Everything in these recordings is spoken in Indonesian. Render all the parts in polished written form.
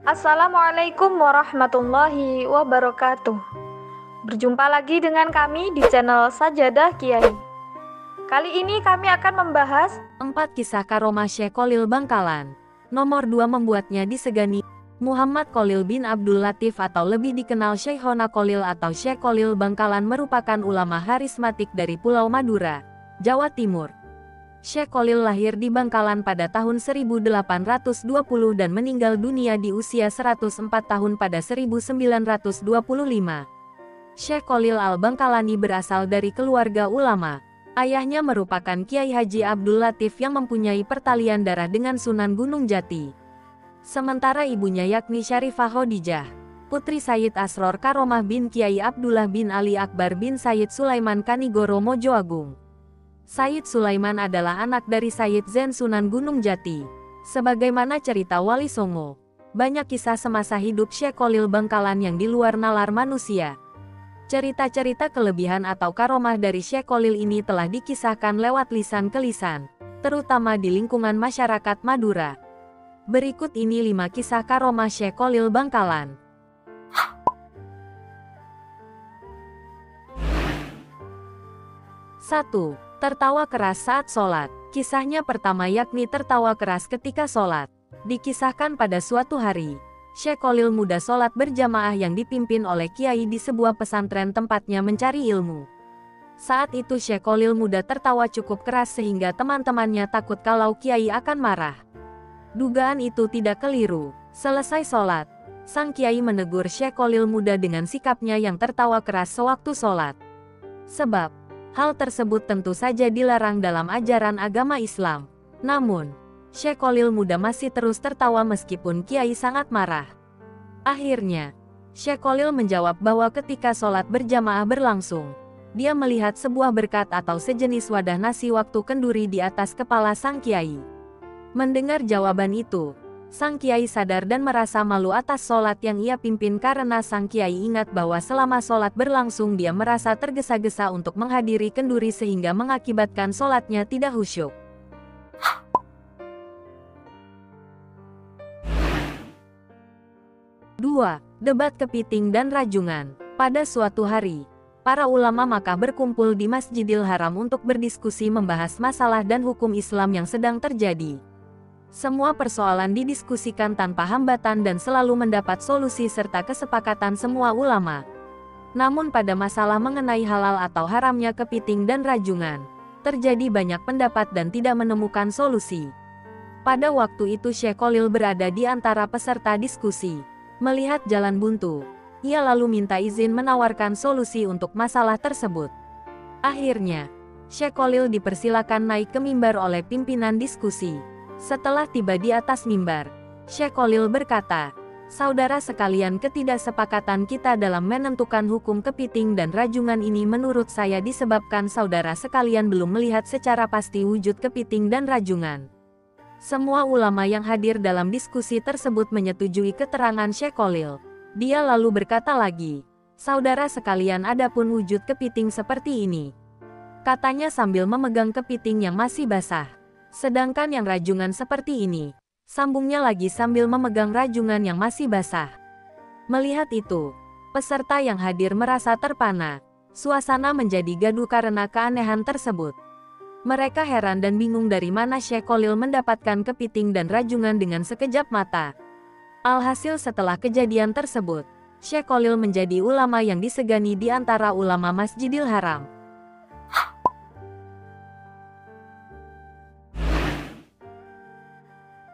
Assalamualaikum warahmatullahi wabarakatuh. Berjumpa lagi dengan kami di channel Sajadah Kiai. Kali ini kami akan membahas 4 kisah karomah Syekh Khalil Bangkalan. Nomor 2 membuatnya disegani. Muhammad Khalil bin Abdul Latif atau lebih dikenal Syekhona Khalil atau Syekh Khalil Bangkalan merupakan ulama harismatik dari Pulau Madura, Jawa Timur. Syekh Khalil lahir di Bangkalan pada tahun 1820 dan meninggal dunia di usia 104 tahun pada 1925. Syekh Khalil al-Bangkalani berasal dari keluarga ulama. Ayahnya merupakan Kiai Haji Abdul Latif yang mempunyai pertalian darah dengan Sunan Gunung Jati. Sementara ibunya yakni Syarifah Khadijah, putri Sayyid Asror Karomah bin Kiai Abdullah bin Ali Akbar bin Sayyid Sulaiman Kanigoro Mojo Agung. Sayyid Sulaiman adalah anak dari Sayyid Zain Sunan Gunung Jati. Sebagaimana cerita Wali Songo, banyak kisah semasa hidup Syekh Khalil Bangkalan yang di luar nalar manusia. Cerita-cerita kelebihan atau karomah dari Syekh Khalil ini telah dikisahkan lewat lisan ke lisan, terutama di lingkungan masyarakat Madura. Berikut ini 5 kisah karomah Syekh Khalil Bangkalan. 1. Tertawa keras saat sholat. Kisahnya pertama yakni tertawa keras ketika sholat. Dikisahkan pada suatu hari, Syekh Khalil muda sholat berjamaah yang dipimpin oleh Kiai di sebuah pesantren tempatnya mencari ilmu. Saat itu Syekh Khalil muda tertawa cukup keras sehingga teman-temannya takut kalau Kiai akan marah. Dugaan itu tidak keliru. Selesai sholat, sang Kiai menegur Syekh Khalil muda dengan sikapnya yang tertawa keras sewaktu sholat. Sebab hal tersebut tentu saja dilarang dalam ajaran agama Islam. Namun, Syekh Khalil muda masih terus tertawa meskipun Kiai sangat marah. Akhirnya, Syekh Khalil menjawab bahwa ketika sholat berjamaah berlangsung, dia melihat sebuah berkat atau sejenis wadah nasi waktu kenduri di atas kepala sang Kiai. Mendengar jawaban itu, sang Kiai sadar dan merasa malu atas sholat yang ia pimpin karena sang Kiai ingat bahwa selama sholat berlangsung dia merasa tergesa-gesa untuk menghadiri kenduri sehingga mengakibatkan sholatnya tidak khusyuk. 2. Debat kepiting dan rajungan. Pada suatu hari, para ulama Makkah berkumpul di Masjidil Haram untuk berdiskusi membahas masalah dan hukum Islam yang sedang terjadi. Semua persoalan didiskusikan tanpa hambatan dan selalu mendapat solusi serta kesepakatan semua ulama. Namun pada masalah mengenai halal atau haramnya kepiting dan rajungan, terjadi banyak pendapat dan tidak menemukan solusi. Pada waktu itu Syekh Khalil berada di antara peserta diskusi. Melihat jalan buntu, ia lalu minta izin menawarkan solusi untuk masalah tersebut. Akhirnya, Syekh Khalil dipersilakan naik ke mimbar oleh pimpinan diskusi. Setelah tiba di atas mimbar, Syekh Khalil berkata, "Saudara sekalian, ketidaksepakatan kita dalam menentukan hukum kepiting dan rajungan ini menurut saya disebabkan saudara sekalian belum melihat secara pasti wujud kepiting dan rajungan." Semua ulama yang hadir dalam diskusi tersebut menyetujui keterangan Syekh Khalil. Dia lalu berkata lagi, "Saudara sekalian, adapun wujud kepiting seperti ini," katanya sambil memegang kepiting yang masih basah. "Sedangkan yang rajungan seperti ini," sambungnya lagi sambil memegang rajungan yang masih basah. Melihat itu, peserta yang hadir merasa terpana. Suasana menjadi gaduh karena keanehan tersebut. Mereka heran dan bingung dari mana Syekh Khalil mendapatkan kepiting dan rajungan dengan sekejap mata. Alhasil setelah kejadian tersebut, Syekh Khalil menjadi ulama yang disegani di antara ulama Masjidil Haram.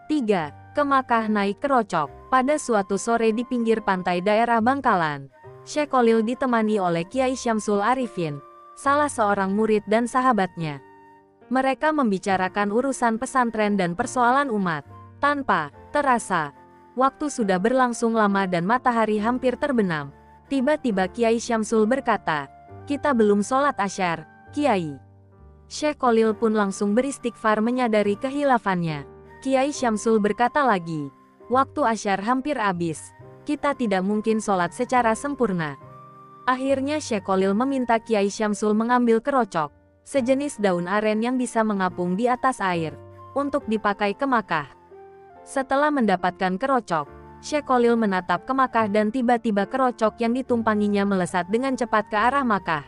3. Ke Makkah naik kerocok. Pada suatu sore di pinggir pantai daerah Bangkalan, Syekh Khalil ditemani oleh Kiai Syamsul Arifin, salah seorang murid dan sahabatnya. Mereka membicarakan urusan pesantren dan persoalan umat. Tanpa terasa, waktu sudah berlangsung lama dan matahari hampir terbenam. Tiba-tiba Kiai Syamsul berkata, "Kita belum sholat asyar, Kiai." Syekh Khalil pun langsung beristighfar menyadari kehilafannya. Kiai Syamsul berkata lagi, "Waktu asyar hampir habis. Kita tidak mungkin sholat secara sempurna." Akhirnya Syekh Khalil meminta Kiai Syamsul mengambil kerocok, sejenis daun aren yang bisa mengapung di atas air, untuk dipakai ke Makkah. Setelah mendapatkan kerocok, Syekh Khalil menatap ke Makkah dan tiba-tiba kerocok yang ditumpanginya melesat dengan cepat ke arah Makkah.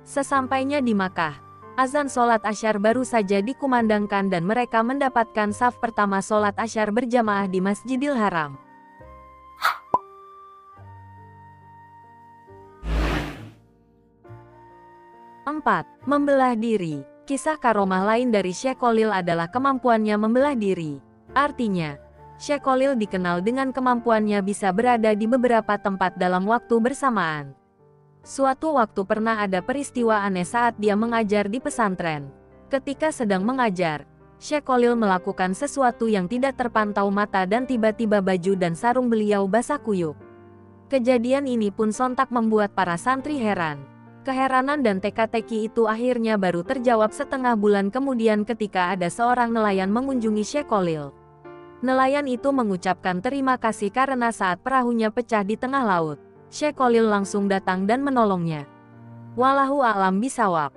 Sesampainya di Makkah, azan sholat Asyar baru saja dikumandangkan dan mereka mendapatkan saf pertama sholat Asyar berjamaah di Masjidil Haram. Empat, membelah diri. Kisah karomah lain dari Syekh Khalil adalah kemampuannya membelah diri. Artinya, Syekh Khalil dikenal dengan kemampuannya bisa berada di beberapa tempat dalam waktu bersamaan. Suatu waktu pernah ada peristiwa aneh saat dia mengajar di pesantren. Ketika sedang mengajar, Syekh Khalil melakukan sesuatu yang tidak terpantau mata dan tiba-tiba baju dan sarung beliau basah kuyup. Kejadian ini pun sontak membuat para santri heran. Keheranan dan teka-teki itu akhirnya baru terjawab setengah bulan kemudian ketika ada seorang nelayan mengunjungi Syekh Khalil. Nelayan itu mengucapkan terima kasih karena saat perahunya pecah di tengah laut, Syekh Khalil langsung datang dan menolongnya. Wallahu a'lam bishawab.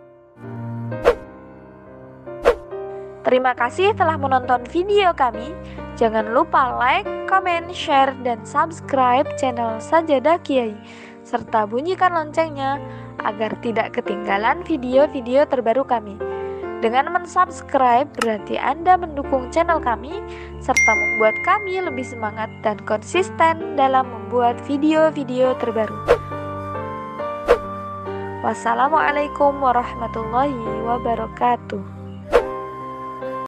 Terima kasih telah menonton video kami. Jangan lupa like, comment, share, dan subscribe channel Sajadah Kiai, serta bunyikan loncengnya agar tidak ketinggalan video-video terbaru kami. Dengan mensubscribe berarti Anda mendukung channel kami, serta membuat kami lebih semangat dan konsisten dalam membuat video-video terbaru. Wassalamualaikum warahmatullahi wabarakatuh.